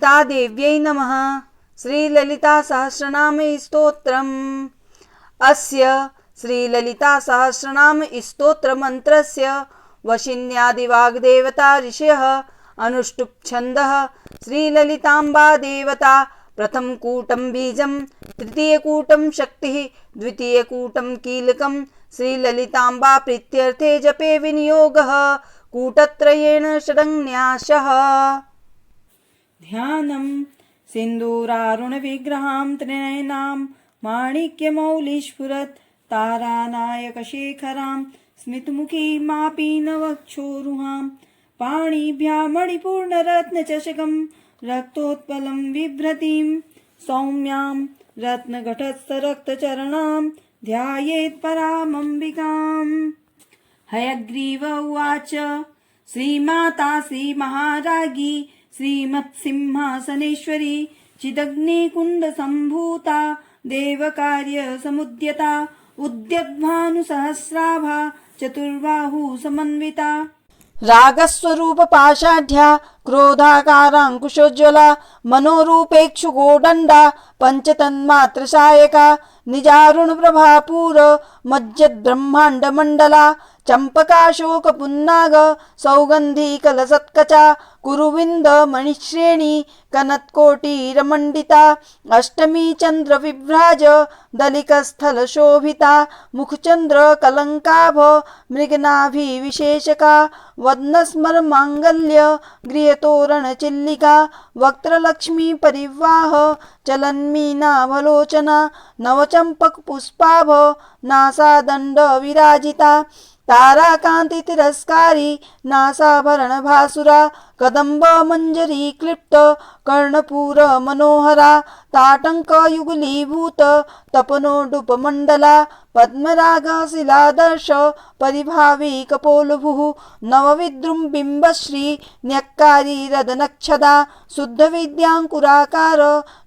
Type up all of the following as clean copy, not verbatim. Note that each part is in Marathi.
ललितादेव्यै नमः। श्रीललितासहस्रनामस्तोत्रम्। अस्य श्रीललितासहस्रनामस्तोत्रमन्त्रस्य वशिन्यादिवाग्देवता ऋषयः अनुष्टुप् छन्दः। श्रीललिताम्बा देवता प्रथमकूटं बीजं, तृतीयकूटं शक्तिः, द्वितीयकूटं कीलकं। श्रीललिताम्बा प्रीत्यर्थे जपे विनियोगः कूटत्रयेण षडङ्न्यासः। ध्यानं सिन्दूरारुणविग्रहां त्रिनयनां माणिक्यमौलिस्फुरत् तारानायकशेखरां स्मितमुखीमापीनवक्षोरुहां पाणिभ्यां मणिपूर्णरत्नचषकं रक्तोत्पलं बिभ्रतीं सौम्यां रत्नघटस्थरक्तचरणां ध्यायेत् परामम्बिकाम्। हयग्रीव उवाच श्रीमाता श्रीमहाराज्ञी श्रीमत्सिंहासनेश्वरी चिदग्निकुण्डसम्भूता देवकार्यसमुद्यता उद्यद्भानुसहस्राभा चतुर्बाहुसमन्विता। रागस्वरूपपाषाढ्या क्रोधाकाराङ्कुशोज्ज्वला मनोरूपेक्षुगोदण्डा पञ्चतन्मात्रसायका निजारुणप्रभापूर मज्जद्ब्रह्माण्डमण्डला चम्पकाशोकपुन्नाग सौगन्धिकलसत्कचा कुरुविन्दमणिश्रेणी कनत्कोटिरमण्डिता अष्टमी चन्द्रविभ्राज दलिकस्थलशोभिता मुखचन्द्रकलङ्काभ मृगनाभिविशेषका वदनस्मरमाङ्गल्य गृहतोरणचिल्लिका वक्त्रलक्ष्मी परिवाह चलन्मीनाभलोचना नवचम्पकपुष्पाभ नासादण्ड विराजिता ताराकान्तितिरस्कारी नासाभरणभासुरा कदम्बमञ्जरी क्लिप्त कर्णपूर मनोहरा ताटङ्कयुगलीभूत तपनोडुपमण्डला पद्मरागशिलादर्श परिभावी कपोलभुः नवविद्रुमबिम्बश्री न्यक्कारी रदनक्षदा शुद्धविद्याङ्कुराकार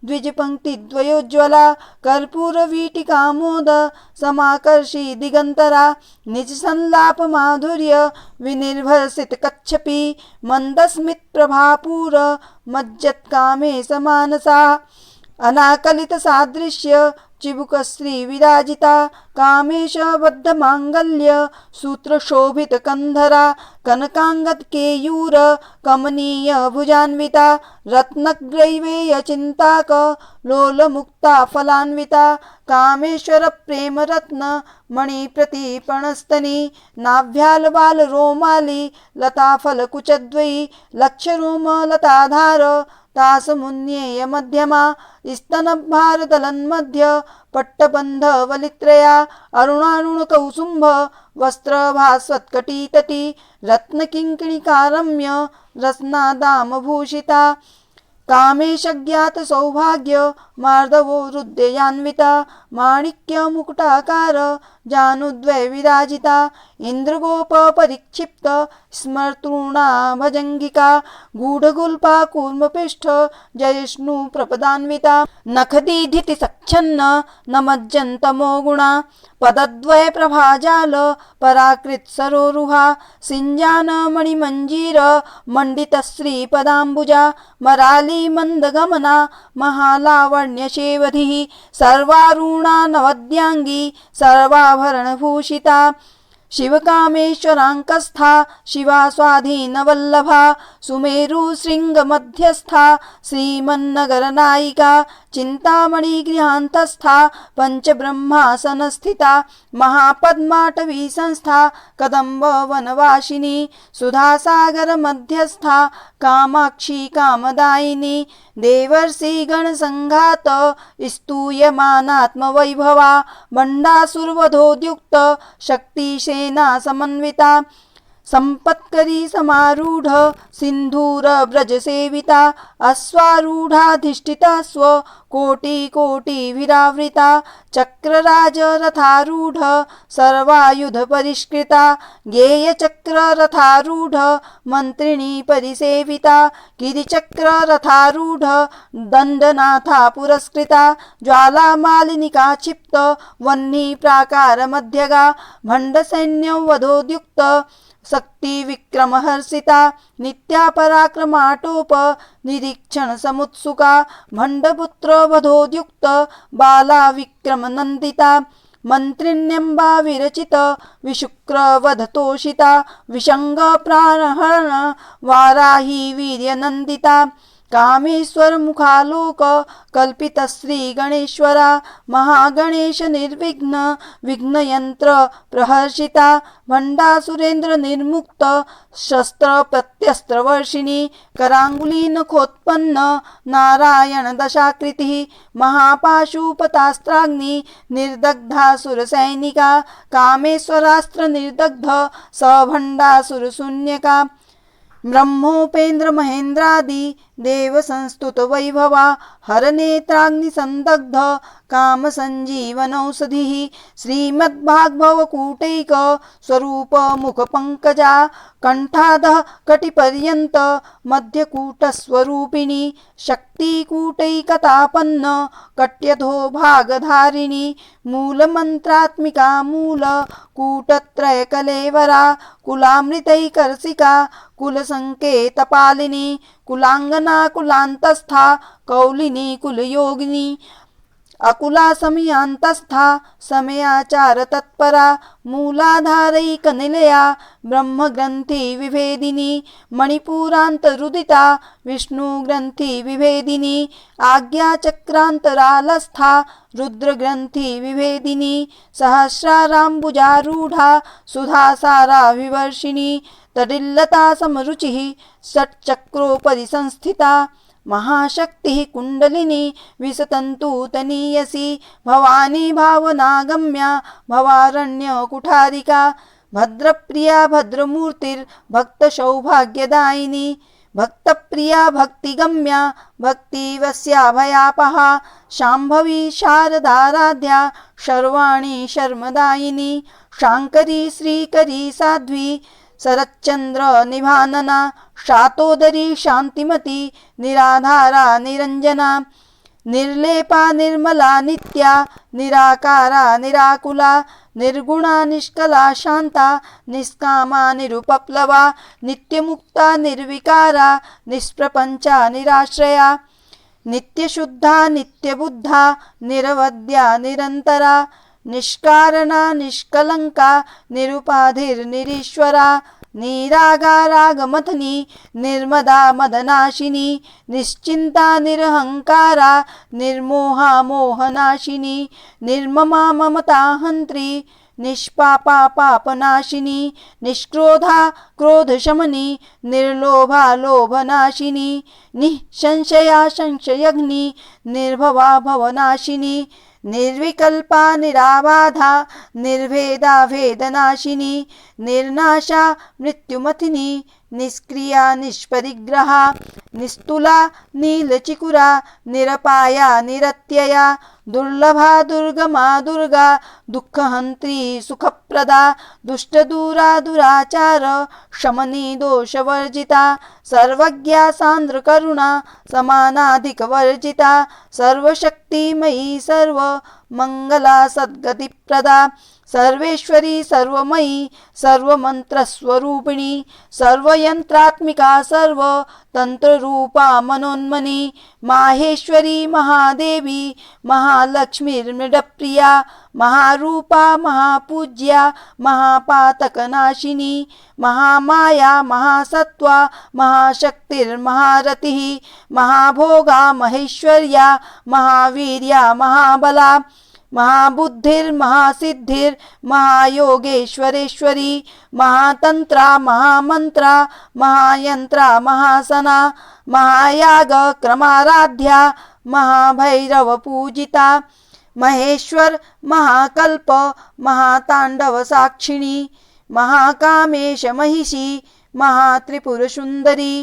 द्विजपङ्क्तिद्वयोज्ज्वला कर्पूरवीटिकामोद समाकर्षी दिगन्तरा निजसंलापमाधुर्य विनिर्भरसितकच्छपी मन्दस्मितप्रभापूर मज्जत्कामे समानसा अनाकलितसादृश्य चिबुकश्री विराजिता कामेशबद्धमाङ्गल्य सूत्रशोभितकन्धरा कनकाङ्गदकेयूर कमनीय भुजान्विता रत्नग्रैवेयचिन्ताक लोलमुक्ता फलान्विता कामेश्वर प्रेमरत्न मणिप्रतिपणस्तनी नाभ्यालबालरोमाली लताफलकुचद्वयी लक्षरोमलताधार तासमुन्नेय मध्यमा स्तनभारदलन्मध्य पट्टबन्धवलित्रया अरुणारुणकौसुम्भ वस्त्रभास्वत्कटितटी रत्नकिङ्किणिकारम्य रत्नादामभूषिता कामेशज्ञात सौभाग्य मार्दवो हृदयान्विता माणिक्यमुकुटाकार जानुद्वय विराजिता इन्द्रगोप परिक्षिप्त स्मर्तॄणा भजङ्गिका गूढगुल्पा कूर्मपिष्ठ जयिष्णु प्रपदान्विता नखदीधिति सच्छन्न नमज्जन्तमो गुणा पदद्वय प्रभाजाल पराकृत सरोरुहा सिञ्जान मणिमञ्जीर मण्डितश्रीपदाम्बुजा मराली मन्दगमना महालावण्यशेवधिः सर्वारुणा नवद्यांगी सर्वाभरणभूषिता शिवकामेश्वराङ्कस्था शिवा स्वाधीनवल्लभा सुमेरुशृङ्गमध्यस्था श्रीमन्नगरनायिका चिन्तामणिगृहान्तस्था पञ्चब्रह्मासनस्थिता महापद्माटवी संस्था कदम्बवनवासिनी सुधासागरमध्यस्था कामाक्षी कामदायिनी देवर्षिगणसङ्घात स्तूयमानात्मवैभवा बण्डासुरवधोद्युक्त शक्तिसेना समन्विता संपत्करी समारूढ़ सिंधूर ब्रज सेविता अश्वारूढ़ाधिष्ठिता स्व कोटि कोटि विरावृता चक्रराज रथारूढ़ सर्वायुध परिष्कृता गेय चक्र रथारूढ़ मंत्रिणी परिसेविता गिरिचक्र रथारूढ़ दंडनाथा पुरस्कृता ज्वालामालिनिका क्षिप्त वह्नि प्राकार मध्यगा भंड सैन्य वधोद्युक्त शक्ति विक्रमहर्षिता नित्या पराक्रमाटोप निरीक्षण समुत्सुका भंडपुत्र वधोद्युक्त बाला विक्रमनंदिता मंत्रिण्यंबा विरचित विशुक्रवधतोषिता विशंग प्राणहरण वाराही वीर्यनंदिता कामेश्वर मुखालोक कल्पित श्री गणेश्वरा महागणेश निर्विघ्न विघ्नयंत्र प्रहर्षिता भंडासुरेंद्र निर्मुक्त शस्त्र प्रत्यस्त्र वर्षिणी करांगुली नखोत्पन्न नारायण दशाकृति महापाशुपतास्त्राग्नि निर्दग्धासुर सैनिका कामेश्वरास्त्र निर्दग्ध सभंडासुर शून्यका ब्रह्मोपेन्द्र महेन्द्रादि देव संस्तुत वैभवा हरनेत्राग्नि संदग्ध काम संजीवनौषधिः श्रीमद्भागवकूटैक स्वरूप मुख पंकजा कंठाधः कटिपर्यंत मध्यकूट स्वरूपिणी शक्तिकूटैकतापन्न कट्यधो भागधारिणी मूलमंत्रात्मिका मूल कूटत्रय कलेवरा कुलामृतैकर्षिका कुलसंकेतपालिनी कुलांगना कुलांतस्था कौलिनी कुलयोगिनी अकुला समयांतस्था समयाचार तत्परा मूलाधारैक निलया ब्रह्मग्रंथि विभेदिनी मणिपुरांतरुदिता विष्णुग्रंथि विभेदिनी आज्ञाचक्रांतरालस्था रुद्रग्रंथि विभेदिनी सहस्राराम्बुजारूढ़ा सुधासारा विवर्षिणी तडिल्लता समरुचिः षट्चक्रोपरि संस्थिता महाशक्ति कुंडलिनी विसतंतु तनीयसी भवानी भावनागम्या भवारण्य कुठारिका भद्रप्रिया भद्रमूर्तिर्भक्त सौभाग्यदायिनी भक्तप्रिया भक्तिगम्या भक्तिवस्याभयापहा शांभवी शारदाराध्या शर्वाणी शर्मदायिनी शांकरी श्रीकरी साध्वी शरच्चंद्र निभानना शातोदरी शांतिमती निराधारा निरंजना निर्लेपा निर्मला नित्या निराकारा निराकुला निर्गुणा निष्कला शांता निष्कामा निरुपप्लवा नित्यमुक्ता निर्विकारा निष्प्रपंचा निराश्रया नित्यशुद्धा नित्यबुद्धा निरवद्या निरंतरा निष्कारणा निष्कलंका निरुपाधिर्निरीश्वरा निरागारागमथनी निर्मदा मदनाशिनी निश्चिंता निरहंकारा निर्मोहा मोहनाशिनी निर्ममा ममताहंत्री निष्पापा पापनाशिनी निष्क्रोधा क्रोधशमनी निर्लोभा लोभनाशिनी निःसंशया संशयग्नि निर्भवा भवनाशिनी निर्विकल्पा निराबाधा निर्भेदा भेदनाशिनी निर्नाशा मृत्युमथिनी निष्क्रिया निष्परिग्रहा निस्तुला नीलचिकुरा निरपाया निरत्यया दुर्लभा दुर्गमा दुर्गा दुःखहंत्री सुखप्रदा दुष्टदूरा दुराचार शमनी दोषवर्जिता सर्वज्ञा सांद्रकरुणा समानाधिकवर्जिता सर्वशक्तिमयी सर्व मंगला सद्गतिप्रदा सर्वेश्वरी सर्वमयी सर्वमंत्रस्वरूपिणी सर्वयंत्रात्मिका सर्व तंत्ररूपा मनोन्मनी माहेश्वरी महादेवी महालक्ष्मीर्मृडप्रिया महारूपा महापूज्या महापातकनाशिनी महामाया महासत्वा महाशक्तिर्महारतिः महाभोगा महेश्वर्या महावीर्या महाबला महाबुद्धिर्महासिद्धिर्महायोगेश्वरेश्वरी महातंत्रा महामंत्रा महायंत्रा महासना महायाग क्रमाराध्या महाभैरव पूजिता महेश्वर महाकल्प महातांडव साक्षिणी महाकामेश महिषी महात्रिपुरसुंदरी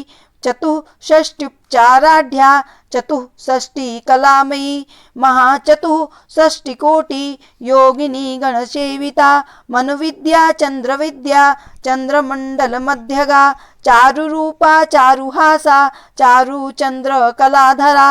चतुष्षष्ट्युपचाराढ्या चतुष्षष्टि कलामयी महाचतुष्षष्टिकोटि योगिनी गणसेविता मनुविद्या चंद्रविद्या चंद्रमंडल मध्यगा चारुरूपा चारुहासा चारुचंद्र कलाधरा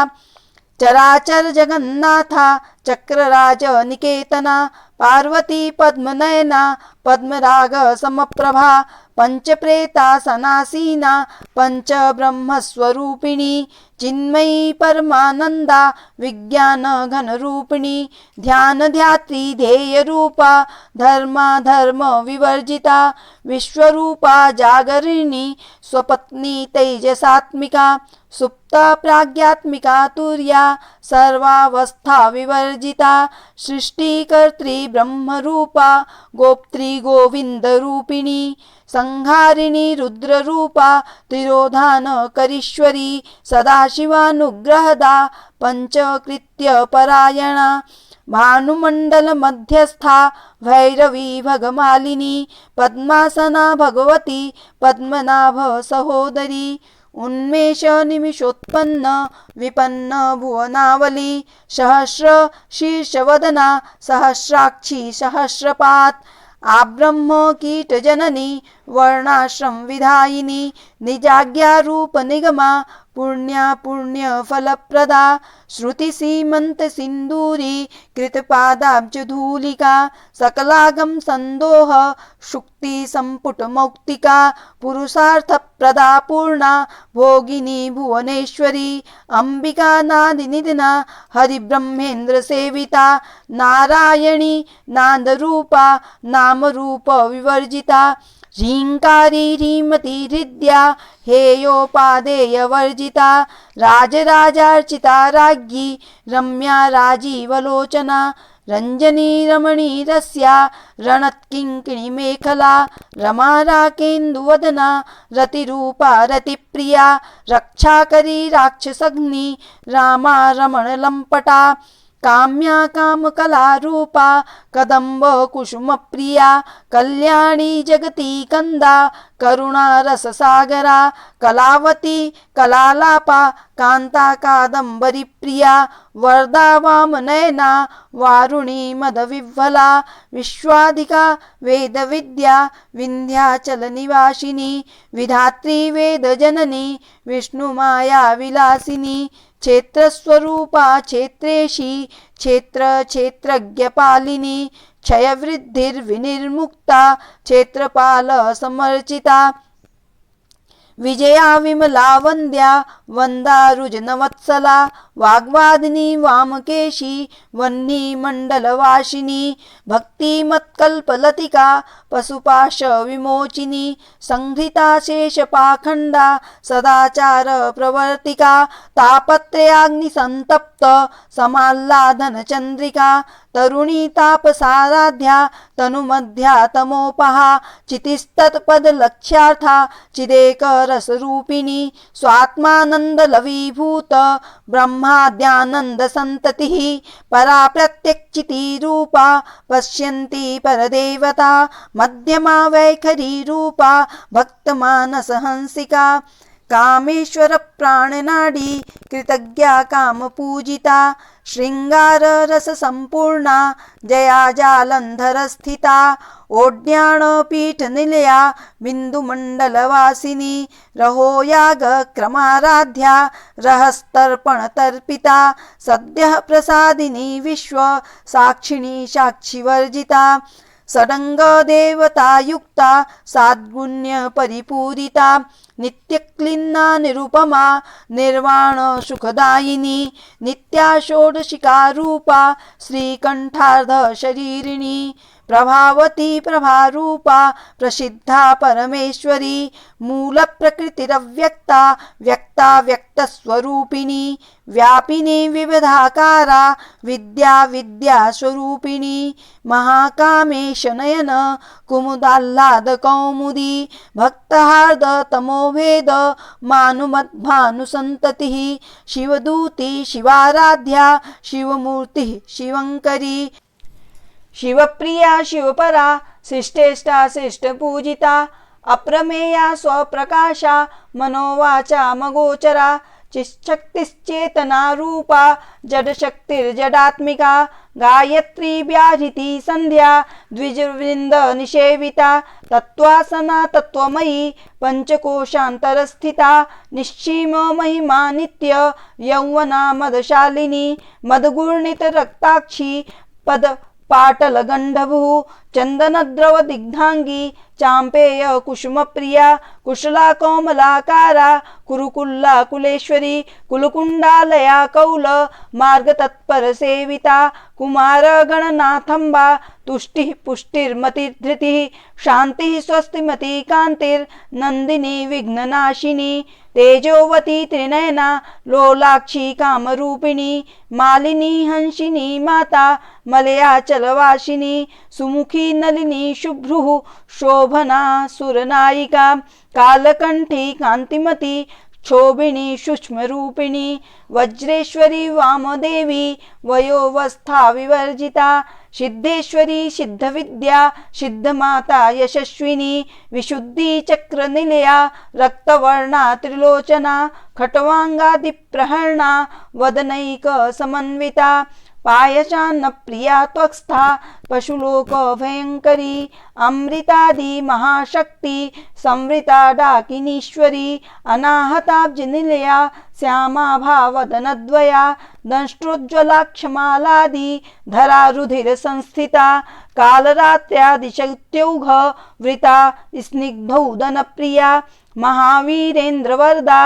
चराचर जगन्नाथा चक्रराज निकेतना पार्वती पद्मनयना पद्मराग समप्रभा पंचप्रेतासनासीना पंचब्रह्मस्वरूपिणी चिन्मयी परमानंदा विज्ञान घनरूपिणी ध्यानध्यात्री ध्येयरूपा धर्माधर्म विवर्जिता विश्वरूपा जागरिणी स्वपत्नी तेजसात्मिका सुप्ता प्राज्ञात्मिका तुर्या सर्वावस्था विवर्जिता सृष्टिकर्त्री ब्रह्मरूपा गोप्त्री गोविंदरूपिणी संहारिणी रुद्ररूपा तिरोधान करीश्वरी सदाशिवानुग्रहदा पंचकृत्य परायणा भानुमंडल मध्यस्था भैरवी भगमालिनी पद्मासना भगवती पद्मनाभ सहोदरी उन्मेष निमिषोत्पन्न विपन्न भुवनावली सहस्र शीर्षवदना सहस्राक्षी सहस्रपात आब्रह्म कीट जननी वर्णाश्रम विधायिनी निजाज्ञा रूप निगमा पुण्या पुण्य फलप्रदा श्रुति सीमंत सिंदूरी कृतपादाब्ज धूलिका सकलागम संदोह शुक्ति संपुट मौक्तिका पुरुषार्थ प्रदा पूर्णा भोगिनी भुवनेश्वरी अंबिका नादि निधना हरिब्रह्मेंद्र सेविता नारायणी नाद रूपा नाम रूप विवर्जिता ह्रींकारी ह्रीमती हृद्या हेयोपादेय वर्जिता राजराजार्चिता राज्ञी रम्या राजीवलोचना रंजनी रमणी रस्या रणत्किंकिणी मेखला रमा राकेन्दुवदना रतिरूपा रतिप्रिया रक्षाकरी राक्षसग्नि रामा रमण लंपटा काम्या कामकला रूपा कदंब कुसुम प्रिया कल्याणी जगती कंदा करुणा रस सागरा कलावती कलालापा कांता कादंबरी प्रिया वरदा वामनयना वारुणी मदविह्वला विश्वाधिका वेदविद्या विंध्याचल निवासिनी विधात्री वेदजननी विष्णुमाया विलासिनी क्षेत्रस्वरूपा क्षेत्रेशी क्षेत्र क्षेत्रज्ञपालिनी क्षयवृद्धिर्विनिर्मुक्ता क्षेत्रपाल समर्चिता विजया विमला वंद्या वंदारुजनवत्सला वाग्वादिनी वामकेशी वह्नी मंडलवासिनी भक्तिमत्कल्पलतिका पशुपाश विमोचिनी संहृता शेषपाखंडा सदाचार प्रवर्तिका तापत्रयाग्निसंतप्त समाल्लाधन चंद्रिका तरुणी तापसाराध्या तनुमध्या तमोपहा चितिस्तत्पद लक्ष्यार्था चिदेक रसरूपिणी स्वात्मानंद लवीभूत ब्रह्माद्यानंद संततिः परा प्रत्यक्षिती रूपा पश्यन्ती परदेवता मध्यमा वैखरी रूपा भक्तमानस हंसिका कामेश्वर प्राणनाडी कृतज्ञा काम पूजिता श्रृंगार रस संपूर्णा जया जालंधर स्थिता ओड्याण पीठ निलया बिंदुमंडलवासिनी रहो याग क्रमाराध्या रहस्तर्पण तर्पिता सद्य प्रसादिनी विश्व साक्षिणी साक्षिवर्जिता सडंग देवता युक्ता साद्गुण्य परिपूरिता नित्यक्लिन्ना निरुपमा निर्वाण सुखदायिनी नित्या षोडशिका रूपा श्रीकंठार्ध शरीरिणी प्रभावती प्रभारूपा प्रसिद्धा परमेश्वरी मूल प्रकृतिरव्यक्ता व्यक्ता व्यक्तस्वरूपिणी व्यापिनी विविधाकारा विद्या विद्या स्वरूपिणी महाकामेश नयन कुमुदाह्लाद कौमुदी भक्तहार्द तमोभेद मानुमद्भानुसंततिः शिवदूती शिवाराध्या शिवमूर्ति शिवंकरी शिवप्रिया शिवपरा शिष्टेष्टा शिष्टपूजिता अप्रमेया स्वप्रकाशा मनोवाचा मगोचरा चिशक्तिश्चेतना रूपा जडशक्तिर्जडात्मिका गायत्री व्याहृति संध्या द्विजवृंद निषेविता तत्वासना तत्वमयी पंचकोशांतरस्थिता निश्चीम महिमा नित्य यौवना मदशालिनी मदगुर्णित रक्ताक्षी पाटलगंधभुः चन्दनद्रवदिग्धाङ्गी चाम्पेय कुसुमप्रिया कुशला कोमलाकारा कुरुकुल्ला कुलेश्वरी कुलकुण्डालया कौल मार्गतत्परसेविता कुमारगणनाथम्बा तुष्टिः पुष्टिर्मतिधृतिः शान्तिः स्वस्तिमती कान्तिर्नन्दिनी विघ्ननाशिनी तेजोवती त्रिनयना लोलाक्षी कामरूपिणी मालिनी हंसिनी माता मलयाचलवासिनी सुमुखी नलिनी शुभ्रुः शोभना सुरनायिका कालकंठी कांतिमती क्षोभिणी सूक्ष्मरूपिणी वज्रेश्वरी वामदेवी वयोवस्था विवर्जिता सिद्धेश्वरी सिद्धविद्या सिद्धमाता यशस्विनी विशुद्धि चक्रनिलया रक्तवर्णा त्रिलोचना खट्वांगादिप्रहरणा वदनैक समन्विता पायचान्न प्रिया त्वक्स्था पशुलोक भयंकरी अमृतादि महाशक्ति संवृता डाकिनीश्वरी अनाहताब्जनिलया श्यामा भावदनद्वया दंष्ट्रोज्ज्वलाक्षमालादि धरा रुधिर संस्थिता कालरात्र्यादिशक्त्यौघ वृता स्निग्धौदन प्रिया महावीरेन्द्रवरदा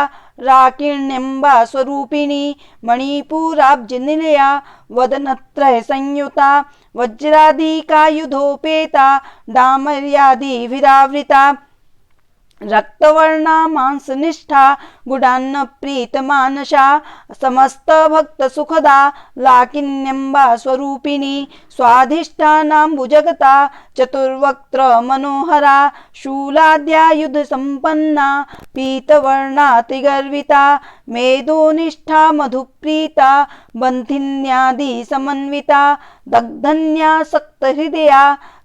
राकिण्यम्बा स्वरूपिणी मणिपुराब्जनिलया वदनत्रय संयुता वज्रादिकायुधोपेता डामर्यादिभिरावृता रक्तवर्णा मांसनिष्ठा गुडान्न प्रीतमानसा समस्त भक्त सुखदा लाकिन्यम्बा स्वरूपिणी स्वाधिष्ठानाम्बुजगता चतुर्वक्त्र मनोहरा शूलाद्यायुध संपन्ना पीतवर्णा त्रिगर्विता मेधोनिष्ठा मधुप्रीता बन्धिन्यादि समन्विता दग्धन्यासक्तहृदया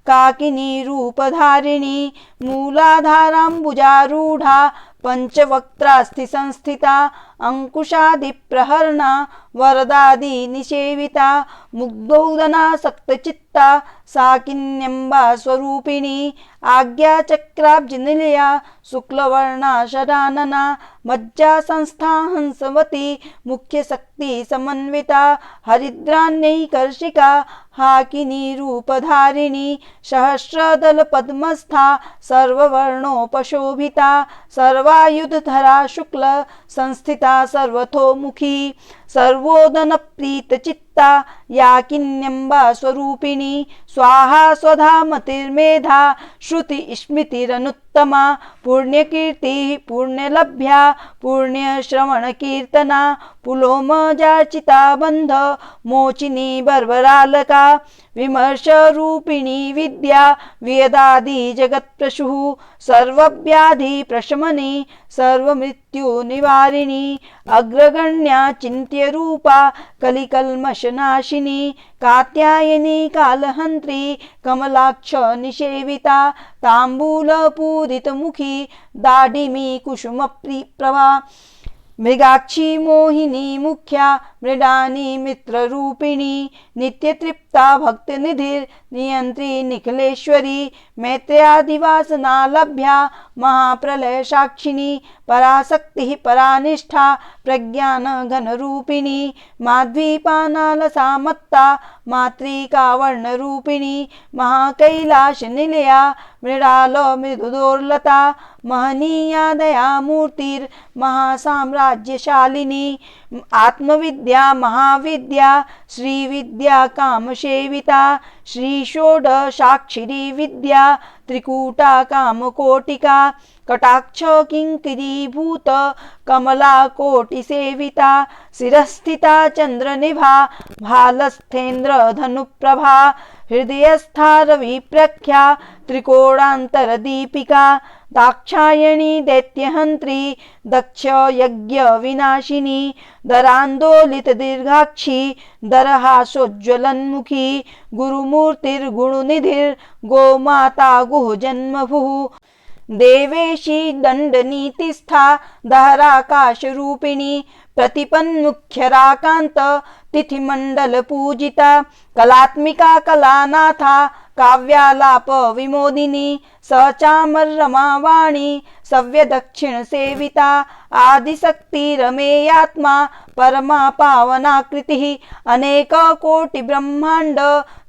काकिनी रूपधारिणी मूलाधाराम्बुजारूढ़ा पंचवक्त्रास्ति संस्थिता अंकुशादिप्रहरणा वरदादि निषेविता मुग्धोदनासक्तचित्ता साकिन्यम्बा स्वरूपिणी आज्ञाचक्राब्जनिलया शुक्लवर्णा शरानना मज्जा संस्था हंसवती मुख्यशक्ति समन्विता हरिद्रान्यैकर्षिका हाकिनी रूपधारिणी सहस्रदल पद्मस्था सर्ववर्णोपशोभिता सर्वायुधधरा शुक्ल संस्थिता सर्वतोमुखी सर्वोदन प्रीतचित्ता याकिन्यम्बा स्वरूपिणी स्वाहा स्वधा मतिर्मेधा श्रुति स्मृतिरनुत्तमा पुण्यकीर्ति पुण्यलभ्या पुण्यश्रवण कीर्तना पुलोमजार्चिता बंध मोचिनी बर्बरालका विमर्श रूपिणी विद्या वेदादि जगत्प्रसूः सर्वव्याधि प्रशमनी सर्वमृत्यु निवारिणी अग्रगण्या चिन्त्य रूपा कलिकल्मषनाशिनी कात्यायनी कालहन्त्री कमलाक्ष निषेविता ताम्बूलपूरितमुखी दाडिमी कुसुमप्रभा मृगाक्षी मोहिनी मुख्या मृडानी मित्ररूपिणी नित्यतृप्ता भक्तिनिधिर् नियंत्री निखिलेश्वरी मैत्र्यादिवासना लभ्या महाप्रलय साक्षिणी पराशक्तिः परानिष्ठा प्रज्ञान घनरूपिणी माध्वीपानालसा मत्ता मातृका वर्णरूपिणी महाकैलाश निलया मृडाल मृदुदोर्लता महनीया दया मूर्तिर् महासाम्राज्यशालिनी आत्मविद्या महाविद्या श्रीविद्या कामसेविता श्रीषोडशाक्षरी विद्या त्रिकूटा कामकोटिका कटाक्ष किंकिरीभूत कमला कोटिसेविता शिरस्थिता चंद्रनिभा भालस्थेन्द्र धनुप्रभा हृदयस्था रविप्रख्या त्रिकोणान्तरदीपिका दाक्षायणी दैत्यहंत्री दक्ष यज्ञ विनाशिनी दरांदोलित दीर्घाक्षी दरहासोज्ज्वलन्मुखी गुरुमूर्तिर्गुणनिधिर् गोमाता गुह जन्मभुः देवेशी दंडनीतिस्था दहराकाशरूपिणी प्रतिपन्मुख्यराकांत तिथिमंडल पूजिता कलात्मिका कलानाथा काव्यालाप विमोदिनी सचामरमावाणी सव्य दक्षिण सेविता आदिशक्ति रमेयात्मा परमा पावनाकृतिः अनेक कोटि ब्रह्मांड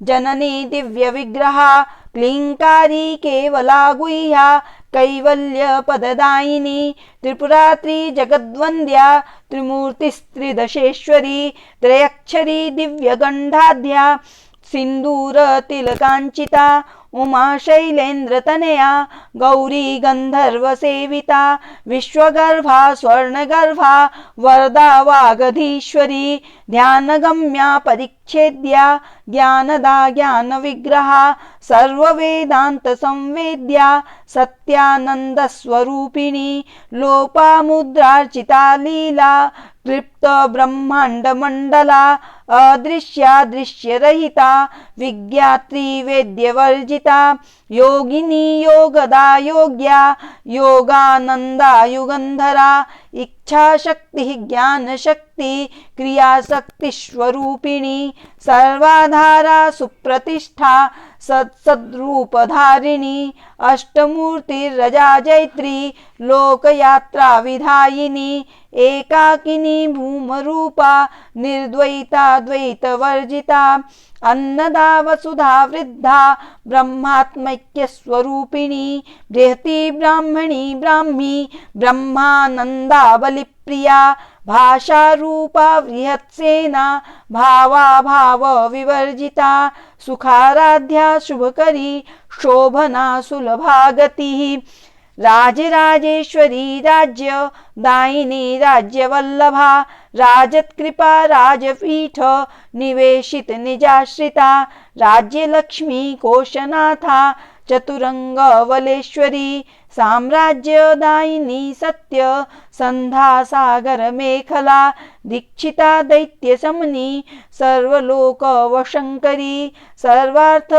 जननी दिव्य विग्रहा क्लींकारी केवला गुह्या कैवल्य पददायिनी त्रिपुरात्री जगद्वन्द्या त्रिमूर्तिस्त्रिदशेश्वरी त्रयक्षरी दिव्यगंधाढ्या सिंदूर तिलकांचिता उमा शैलेन्द्रतनया गौरी गंधर्व सेविता विश्वगर्भा स्वर्णगर्भा वरदा वागधीश्वरी ध्यानगम्या परिच्छेद्या ज्ञानदा ज्ञान विग्रहा सर्ववेदांत संवेद्या सत्यानंद स्वरूपिणी लोपामुद्रार्चिता लीला क्लिप्त ब्रह्मांड मंडला अदृश्या दृश्यरहिता विज्ञात्री वेद्यवर्जिता योगिनी योगदा योग्या योगानंदा युगंधरा इच्छाशक्ति ज्ञानशक्ति क्रियाशक्ति स्वरूपिणी सर्वाधारा सुप्रतिष्ठा सत्सद्रूपधारिणी अष्टमूर्तिरजा जैत्री लोकयात्रा विधायिनी एकाकिनी भूमरूपा निर्द्वैता द्वैतवर्जिता अन्नदा वसुधा वृद्धा ब्रह्मात्मैक्य स्वरूपिणी बृहती ब्राह्मणी ब्राह्मी ब्रह्मानंदा बलिप्रिया भाषा रूपा बृहत्सेना भावा भाव विवर्जिता सुखाराध्या शुभकरी शोभना सुलभागतिः राजराजेश्वरी राज्य दायिनी राज्यवल्लभा राजत्कृपा राजपीठ निवेशित निजाश्रिता राज्यलक्ष्मी कोशनाथा चतुरंग वलेश्वरी साम्राज्यदायिनी सत्य संधा सागर मेखला दीक्षिता दैत्य समनी सर्वलोक वशंकरी सर्वार्थ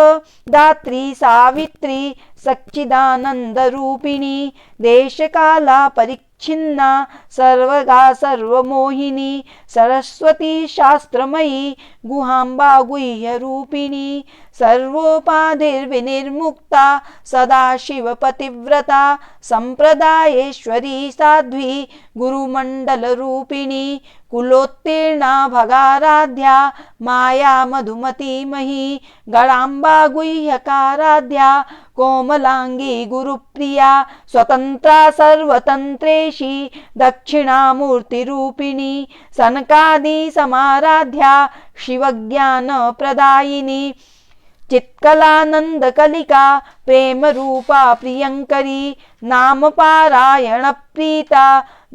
दात्री सावित्री सच्चिदानंद रूपिणी देशकाला परिच्छिन्ना सर्वगा सर्वमोहिनी सरस्वती शास्त्रमयी गुहांबा गुह्य रूपिणी सर्वोपाधिर्विनिर्मुक्ता सदाशिव पतिव्रता संप्रदायेश्वरी साध्वी गुरुमंडल रूपिणी कुलोत्तीर्णा भगाराध्या माया मधुमती मही गणांबा गुह्यकाराध्या कोमलांगी गुरुप्रिया स्वतंत्रा सर्वतंत्रेशी दक्षिणामूर्तिरूपिणी सनकादि समाराध्या शिवज्ञान प्रदायिनी चित्कलानंद कलिका प्रेम रूपा प्रियंकरी नाम पारायण प्रीता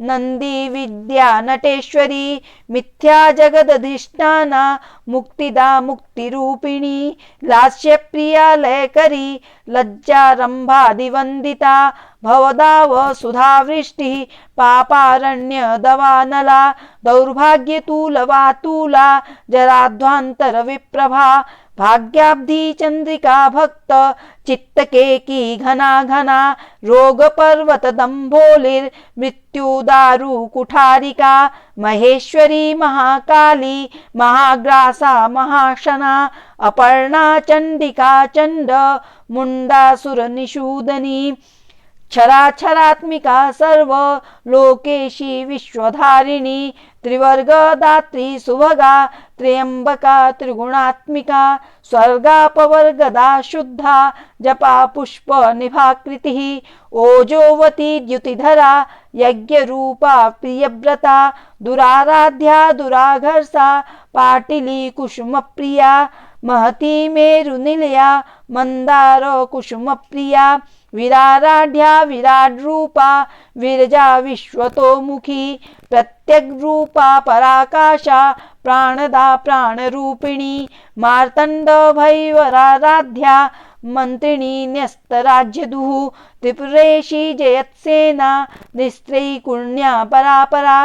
नंदी विद्या नटेश्वरी मिथ्या जगदधिष्ठाना मुक्तिदा मुक्तिरूपिणी लास्यप्रिया लयकरी लज्जारंभादिवंदिता भवदाव सुधावृष्टि पापारण्य दवानला दौर्भाग्यतूलवातूला जराध्वांतर विप्रभा भाग्याब्धि चंद्रिका भक्त चित्तकेकी घना घना रोग पर्वत दंभोलिर मृत्युदारु कुठारिका महेश्वरी महाकाली महाग्रासा महाशना अपर्णा चंडिका चंड मुंडासुर निषूदनी क्षराक्षरात्मिका सर्व लोकेशी विश्वधारिणी त्रिवर्गदात्री सुभगा त्र्यंबका त्रिगुणात्मिका स्वर्गापवर्गदा शुद्धा जपा पुष्प निभाकृतिः ओजोवती द्युतिधरा यज्ञरूपा प्रियव्रता दुराराध्या दुराघर्षा पाटिली कुसुमप्रिया महती मेरुनिलया मंदार कुसुमप्रिया विराराढ्या विराट रूपा विरजा विश्वतोमुखी प्रत्यग रूपा पराकाशा प्राणदा प्राणरूपिणी मार्तंड भैवराराध्या मंत्रिणी न्यस्तराज्यदुः त्रिपुरेशी जयत्सेना निस्त्रैकुण्या परापरा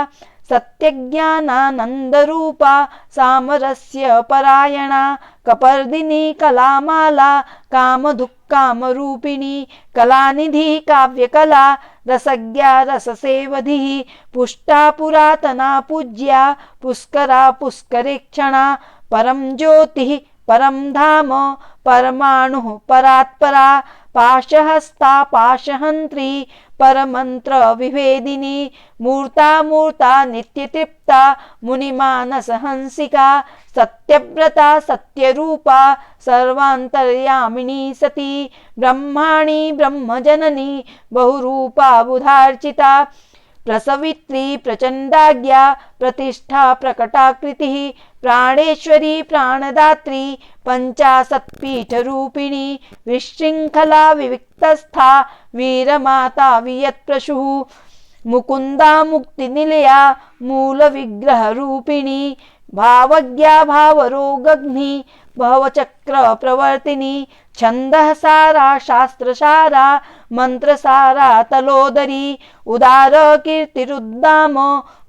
सत्यज्ञानानन्दरूपा सामरस्य परायणा कपर्दिनी कलामाला कामधुक्कामरूपिणी कलानिधि काव्यकला रसज्ञा रससेवधिः पुष्टा पुरातना पूज्या पुष्करा पुष्करेक्षणा परं ज्योतिः परं धाम परमाणुः परात्परा पाशहस्ता पाशहन्त्री परमन्त्र विभेदिनी मूर्ता मूर्ता नित्यतृप्ता मुनिमानसहंसिका सत्यव्रता सत्यरूपा सर्वान्तर्यामिनी सती ब्रह्माणी ब्रह्मजननी बहुरूपा बुधार्चिता प्रसवित्री प्रचंडाज्ञा प्रतिष्ठा प्रकटाकृतिः प्राणेश्वरी प्राणदात्री पंचाशत्पीठरूपिणी विशृंखला विविक्तस्था वीरमाता वियत्प्रशुः मुकुंदा मुक्तिनिलया मूलविग्रहरूपिणी भावज्ञा भावरोगग्नि भवचक्र प्रवर्तिनी छन्दःसारा शास्त्रसारा मंत्रसारा तलोदरी उदार कीर्तिरुद्दाम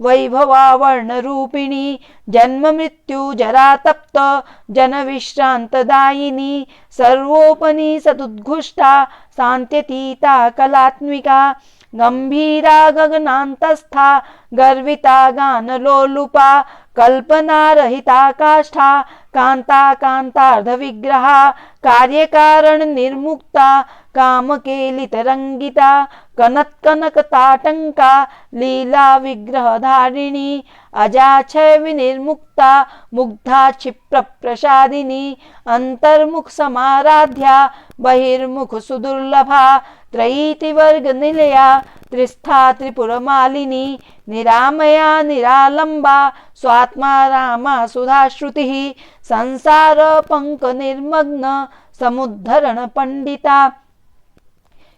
वैभवा वर्णरूपिणी जन्म मृत्यु जरा तप्त जनविश्रान्तदायिनी सर्वोपनी सदुद्घुष्टा शान्त्यतीता कलात्मिका गंभीरा गगनान्तस्था गर्विता गानलोलुपा कल्पनारहिता काष्ठा कांता कांतार्धविग्रहा कार्यकारण निर्मुक्ता कामकेलितरंगिता कनत्कनकताटंका लीला विग्रहधारिणी अजाक्षय विनिर्मुक्ता मुग्धा क्षिप्र प्रसादिनी अंतर्मुख समाराध्या बहिर्मुख सुदुर्लभा त्रयीतिवर्ग निलया त्रिस्था त्रिपुरमालिनी निरामया निरालंबा स्वात्मा रामा सुधाश्रुतिः संसार पंक निर्मग्न समुद्धरण पंडिता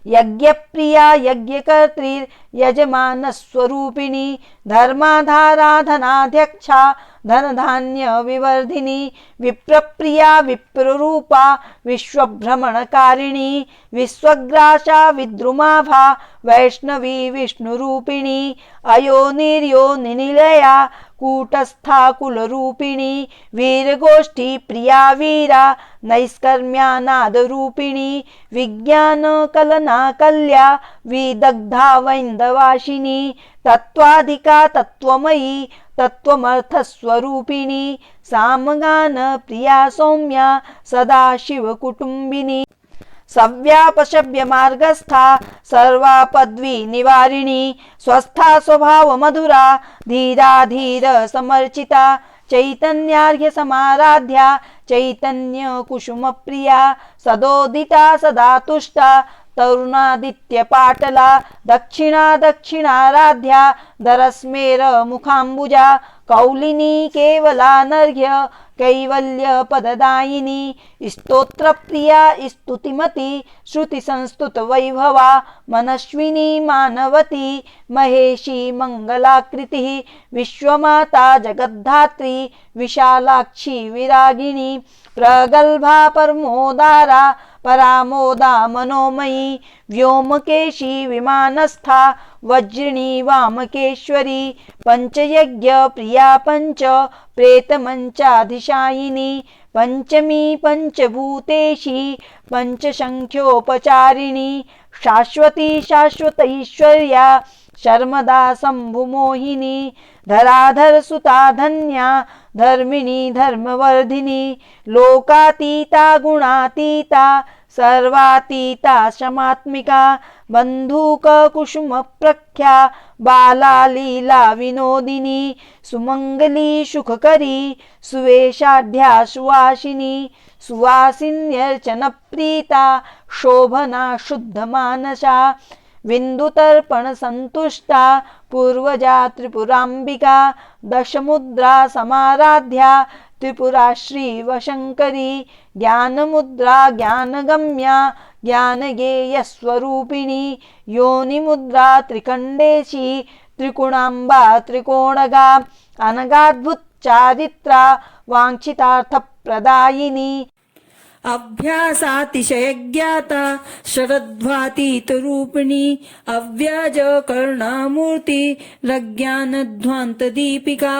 यज्ञप्रिया यज्ञकर्त्री यजमानस्वरूपिणी धर्माधारा धनाध्यक्षा धनधान्य विवर्धिनी विप्रप्रिया विप्ररूपा विश्वभ्रमणकारिणी विश्वग्रासा विद्रुमाभा वैष्णवी विष्णुरूपिणी अयोनिर्योनिनिलया कूटस्था कुलरूपिणी वीरगोष्ठी प्रिया वीरा नैष्कर्म्यानादरूपिणी विज्ञान कलना कल्या विदग्धा वैन्दवाशिनी तत्त्वाधिका तत्त्वमयी तत्त्वमर्थस्वरूपिणी सामगान प्रिया सौम्या सदाशिवकुटुम्बिनी सव्यापशव्य मार्गस्था सर्वापद्वी निवारिणी स्वस्था स्वभाव मधुरा धीरा धीर समर्चिता चैतन्यार्घ्य समाराध्या चैतन्य कुसुम प्रिया सदोदिता सदा तुष्टा तरुणादित्य पाटला दक्षिणा दक्षिणाराध्या दरस्मेर मुखाम्बुजा कौलिनी केवलानर्घ्य कैवल्य पददायिनी स्तोत्रप्रिया स्तुतिमती श्रुति संस्तुत वैभवा मनस्विनी मानवती महेशी मंगलाकृतिः विश्वमाता जगद्धात्री विशालाक्षी विरागिणी प्रगल्भा परमोदारा परामोदा मनोमयी व्योमकेशी विमानस्था वज्रिणी वामकेश्वरी पंचयज्ञ प्रिया पंच प्रेतमंचाधिशायिनी पंचमी पंचभूतेशी पंचशंख्योपचारिणी शाश्वती शाश्वतैश्वर्या शर्मदा शंभुमोहिनी धराधर सुता धन्या धर्मिणी धर्मवर्धिनी लोकातीता गुणातीता सर्वातीता शमात्मिका बंधुक कुसुम प्रख्या बाला लीला विनोदिनी सुमंगली सुखकरी सुवेशाढ्या सुवासिनी सुवासिन्यर्चन प्रीता शोभना शुद्ध मानसा विन्दुतर्पण संतुष्टा पूर्वजा त्रिपुरांबिका दशमुद्रा समाराध्या त्रिपुरा श्रीवशंकरी ज्ञानमुद्रा ज्ञानगम्या ज्ञानगेयस्वरूपिणी योनिमुद्रा त्रिकंडेशी त्रिकुणांबा त्रिकोणगा अनगाद्भुत चारित्रा वांछितार्थप्रदायिनी अभ्यासातिशयज्ञाता शरद्वातीतरूपिणी अव्याज करुणामूर्ति रज्ञानध्वान्तदीपिका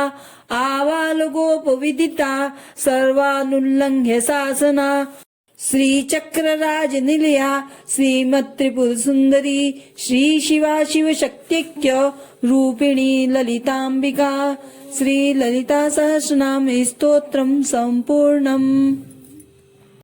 आवालगोपविदिता सर्वानुल्लङ्घ्य शासना श्रीचक्रराजनिलया श्रीमत्त्रिपुरसुन्दरी श्रीशिवा शिवशक्त्यैक्य रूपिणी ललिताम्बिका श्रीललितासहस्रनाम स्तोत्रं सम्पूर्णम्।